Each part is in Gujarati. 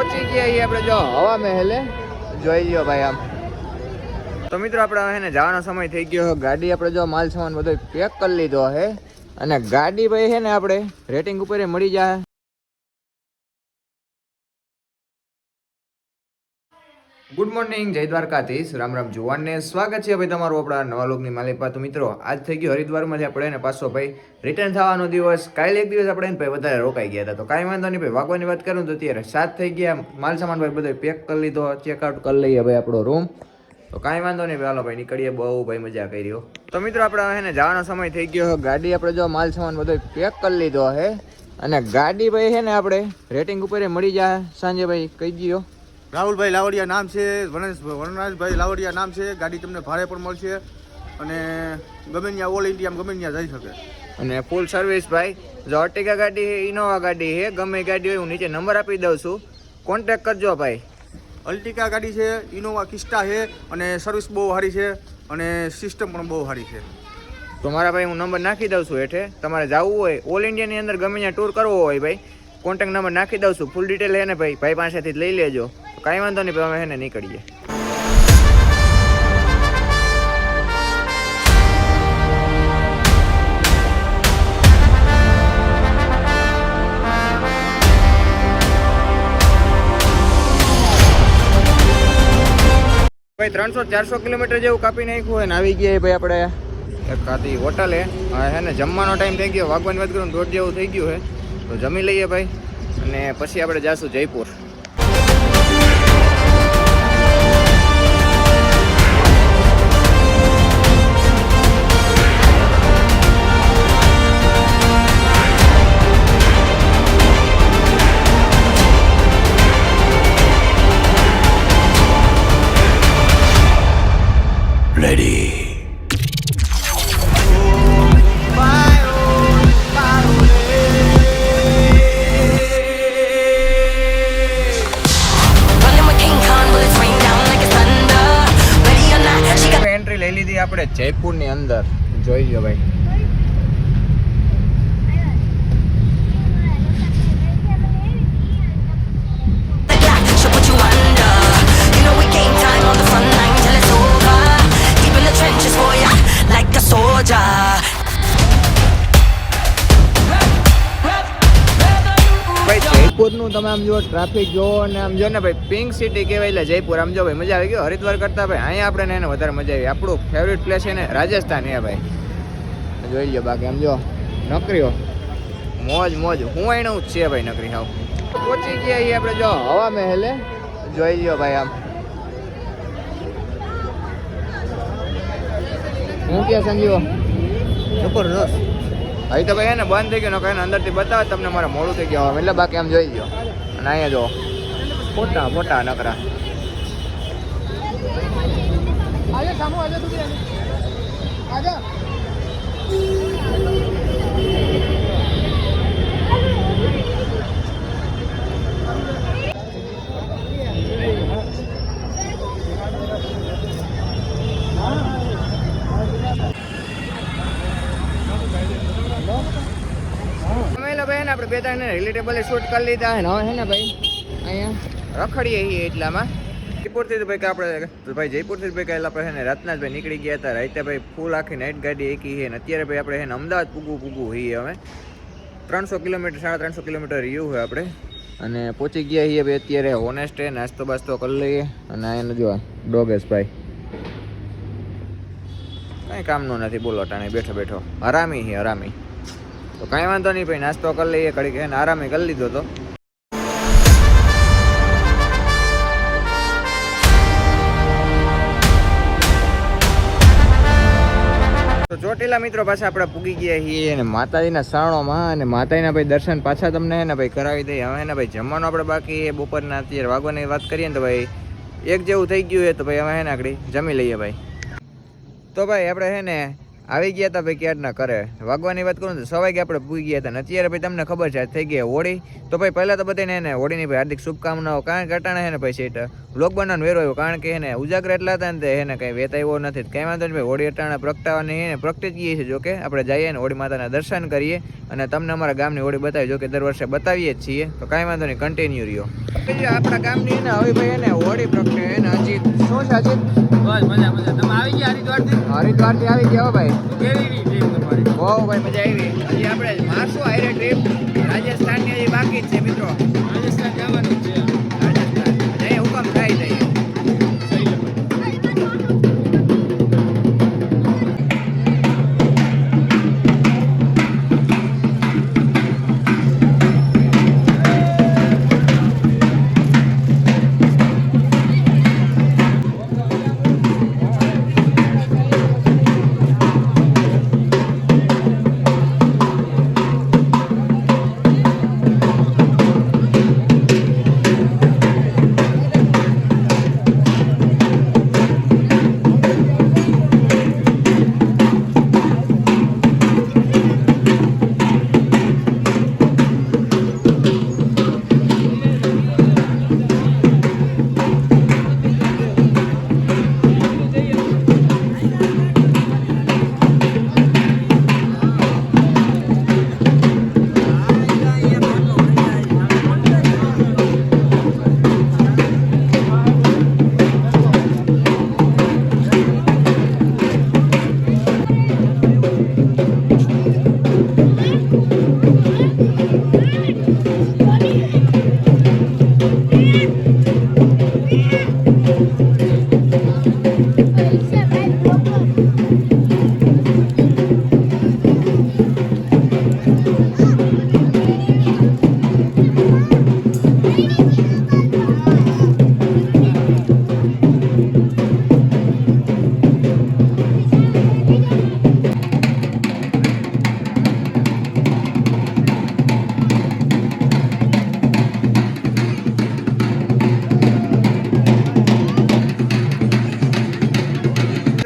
પહોંચી ગયા છીએ આપણે જો હવા મહેલે જોઈ લ્યો ભાઈ આમ તો મિત્રો આપણે હે ને જવાનો સમય થઈ ગયો. ગાડી આપણે જો માલ સામાન બધો પેક કરી લીધો હે અને ગાડી ભાઈ છે ને આપણે રેટિંગ ઉપર મળી જાય. ગુડ મોર્નિંગ, જય દ્વારકાધીશ, રામ રામ જુવાનને સ્વાગત છે ભાઈ તમારું આપણા નવા લોકની માલિપા. તો મિત્રો આજ થઈ ગયો હરિદ્વારમાંથી આપણે ને પાછો ભાઈ રિટર્ન થવાનો દિવસ. કાલે એક દિવસ આપણે ભાઈ વધારે રોકાઈ ગયા હતા તો કાંઈ વાંધો નહીં ભાઈ. વાગવાની વાત કરું તો અત્યારે 7 થઈ ગયા. માલ સામાન ભાઈ બધો પેક કરી લીધો, ચેકઆઉટ કરી લઈએ ભાઈ આપણો રૂમ. તો કાંઈ વાંધો નહીં ભાઈ, હાલો ભાઈ નીકળીએ. બહુ ભાઈ મજા કરી રહ્યો. તો મિત્રો આપણે હે ને જવાનો સમય થઈ ગયો. ગાડી આપણે જો માલ સામાન બધો પેક કરી લીધો હે અને ગાડી ભાઈ છે ને આપણે રેટિંગ ઉપર મળી જાય સાંજે ભાઈ કહી દો. રાહુલભાઈ લાવડિયા નામ છે, વનરાજભાઈ લાવડિયા નામ છે. ગાડી તમને ભાડે પણ મળશે અને ગમે ત્યાં ઓલ ઇન્ડિયામાં ગમે ત્યાં જઈ શકે અને ફૂલ સર્વિસ ભાઈ. જો અર્ટિગા ગાડી છે, ઇનોવા ગાડી છે, ગમે ગાડી હોય હું નીચે નંબર આપી દઉં છું, કોન્ટેક્ટ કરજો ભાઈ. અલ્ટિકા ગાડી છે, ઇનોવા કિસ્ટા છે અને સર્વિસ બહુ સારી છે અને સિસ્ટમ પણ બહુ સારી છે. તો મારા ભાઈ હું નંબર નાખી દઉં છું હેઠે. તમારે જવું હોય ઓલ ઇન્ડિયાની અંદર ગમે ત્યાં ટૂર કરવો હોય ભાઈ, કોન્ટેક્ટ નંબર નાખી દઉં છું. ફૂલ ડિટેલ હે ને ભાઈ ભાઈ પાસેથી જ લઈ લેજો. કાંઈ વાંધો નહીં ભાઈ, અમે હે ને નીકળીએ. ભાઈ 300-400 કિલોમીટર જેવું કાપી નાખ્યું હોય ને આવી ગયા ભાઈ આપણે એક આથી હોટલે. હે ને જમવાનો ટાઈમ થઈ ગયો. વાગવાની વાત કરું 1:30 જેવું થઈ ગયું છે. તો જમી લઈએ ભાઈ અને પછી આપણે જાશું જયપુર. આપણે જયપુરની અંદર જોઈ લો ભાઈ. જયપુરનું તમે આમ જો ટ્રાફિક જોવો અને આમ જો ને ભાઈ પિંક સિટી કહેવાય એટલે જયપુર. આમ જો ભાઈ મજા આવી ગયો. હરિદ્વાર કરતા ભાઈ અહીંયા આપણે એને વધારે મજા આવી. આપણું ફેવરેટ પ્લેસ છે ને રાજસ્થાન હે ભાઈ. જોઈ લો બાકી આમ જો નકરીઓ મોજ મોજ હું એનું જ છે ભાઈ નકરી. હાવ પહોંચી ગયા છીએ આપણે જો હવા મહેલે જોઈ લો ભાઈ. આમ હું કે સંજીવો જબરદસ્ત. અહીં તો ભાઈ એને બંધ થઈ ગયો ને અંદરથી બતાવે તમને મારે મોડું થઈ ગયું એટલે બાકી આમ જોઈ ગયો. અને અહીંયા જો મોટા મોટા નકરા. આપણે બે ત્રણ રિલેટેબલ શૂટ કરી લીધા હે ને હવે હે ને ભાઈ અહીંયા રખડીએ છીએ. એટલામાં જયપુરથી ભાઈ કે આપણે ભાઈ જયપુરથી ભાઈ કાલે આપણે છે ને રાતના જ ભાઈ નીકળી ગયા હતા. રાતે ભાઈ ફૂલ આખી નાઇટ ગાડી એકી છે ને અત્યારે ભાઈ આપણે છે ને અમદાવાદ પૂગવું છીએ. હવે 300 કિલોમીટર 350 કિલોમીટર રહ્યું હોય આપણે અને પહોંચી ગયા છીએ ભાઈ અત્યારે હોનેસ્ટે. નાસ્તો બાસ્તો કરી લઈએ અને અહીંયા જો ડોગેશ ભાઈ કાંઈ કામનું નથી બોલો ટાણે બેઠો બેઠો હરામી છે હરામી. તો કાંઈ વાંધો નહીં ભાઈ, નાસ્તો કરી લઈએ ઘડીક એને આરામે કરી લીધો તો. ચોટીલા મિત્રો પાછા આપણે પૂગી ગયા છીએ અને માતાજીના શરણોમાં અને માતાજીના ભાઈ દર્શન પાછા તમને હે ને ભાઈ કરાવી દઈએ. હવે ને ભાઈ જમવાનું આપણે બાકી એ બપોરના અત્યારે વાગવાની વાત કરીએ ને તો ભાઈ 1 જેવું થઈ ગયું છે. તો ભાઈ હવે હે ને આગળ જમી લઈએ ભાઈ. તો ભાઈ આપણે હે ને આવી ગયા હતા ભાઈ ક્યારના કરે વાગવાની વાત કરું તો 6 વાગે આપણે પૂગી ગયા હતા ને અત્યારે ભાઈ તમને ખબર છે થઈ ગઈ હોળી તો ભાઈ પહેલાં તો બધાને એને હોળીની ભાઈ હાર્દિક શુભકામનાઓ કારણ કે અટાણે છે ને ભાઈ સીટ વ્લોગ બનાવવાનો વેરો આવ્યો કારણ કે એને ઉજાગર એટલા હતા ને તે એને કંઈ વેત આવ્યો નથી કંઈ વાંધો નહીં ભાઈ હોળી અટાણે પ્રગટાવાની એને પ્રગટી જ ગઈ છે જોકે આપણે જઈએ ને હોળી માતાના દર્શન કરીએ અને તમને અમારા ગામની હોળી બતાવી જો કે દર વર્ષે બતાવીએ જ છીએ તો કાંઈ વાંધો નહીં કન્ટિન્યુ રહ્યો આપણા ગામની એને હવે ભાઈ એને હોળી પ્રગટે એને અજીત શું છે અજીત બસ મજા તમે આવી ગયા હરિદ્વારથી આવી ગયા હો ભાઈ કેવી ટ્રીપ તમારી બહુ ભાઈ મજા આવી હજી આપણે મારશું હાઈરે ટ્રીપ રાજસ્થાનની હજી બાકી જ છે મિત્રો રાજસ્થાન જવાનું છે રાજસ્થાન જઈએ હુકમ થાય જઈએ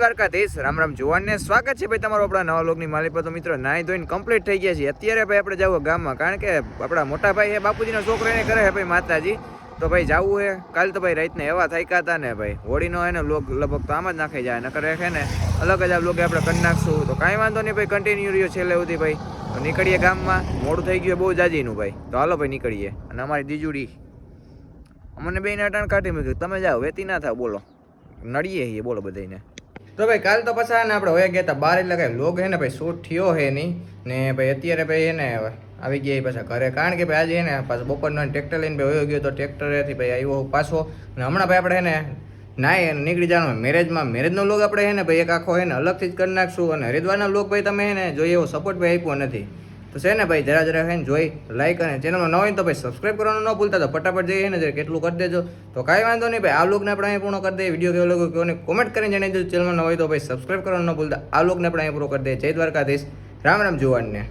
દ્વારકાધીશ રામ રામ જુવાનને સ્વાગત છે ભાઈ તમારો આપણા નવા લોકની માલિક પર તો મિત્રો નાહી ધોઈને કમ્પ્લીટ થઈ ગયા છે અત્યારે ભાઈ આપણે જવું ગામમાં કારણ કે આપણા મોટા ભાઈ છે બાપુજીનો છોકરો એને કરે છે ભાઈ માતાજી તો ભાઈ જવું છે કાલ તો ભાઈ રાતને એવા થાક્યા હતા ને ભાઈ હોળીનો એને લોક લગભગ તો આમ જ નાખી જાય નકર છે ને અલગ જ આ લોકે આપણે કરી નાખશું તો કાંઈ વાંધો નહીં ભાઈ કન્ટિન્યુ રહ્યો છેલ્લે સુધી ભાઈ તો નીકળીએ ગામમાં મોડું થઈ ગયું બહુ જાજીનું ભાઈ તો હાલો ભાઈ નીકળીએ અને અમારી દીજુડી અમને બેને અટાણ કાઢી મૂક્યું તમે જાઓ વેતી ના થાવ બોલો નડીએ છીએ બોલો બધાને તો ભાઈ કાલ તો પાછા ને આપણે હોયા ગયા હતા બહાર એટલે કાંઈ લોગ હે ને ભાઈ શૂટ થયો હે નહીં ને ભાઈ અત્યારે ભાઈ એને આવી ગયા પાછા ઘરે કારણ કે ભાઈ આજે એને પાછો બપોરનો ટ્રેક્ટર લઈને ભાઈ હોયો ગયો તો ટ્રેક્ટરેથી ભાઈ આવ્યો પાછો અને હમણાં ભાઈ આપણે એને નાય નીકળી જવાનું મેરેજનો લોગ આપણે હે ને ભાઈ એક આખો હે ને અલગથી જ કરી નાખશું અને હરિદ્વારના લોગ ભાઈ તમે હે ને જોઈએ એવો સપોર્ટ ભાઈ આપ્યો નથી તો છે ને ભાઈ જરા હે ને જોઈ લાઈક અને ચેનલમાં ન હોય તો ભાઈ સબસ્ક્રાઈબ કરવાનું ન ભૂલતા તો ફટાફટ જઈએ ને કેટલું કરી દેજો તો કાંઈ વાંધો નહીં ભાઈ આ લોકને આપણે અહીં પૂર્ણ કરી દઈએ વિડીયો કેવો લાગ્યો કોને કોમેન્ટ કરીને જણાવી દેજો ચેનલમાં ન હોય તો ભાઈ સબસ્ક્રાઈબ કરવાનું ન ભૂલતા આ લોકને આપણે અહીં પૂરો કરી દઈએ જય દ્વારકાધીશ રામ રામ જુવાનને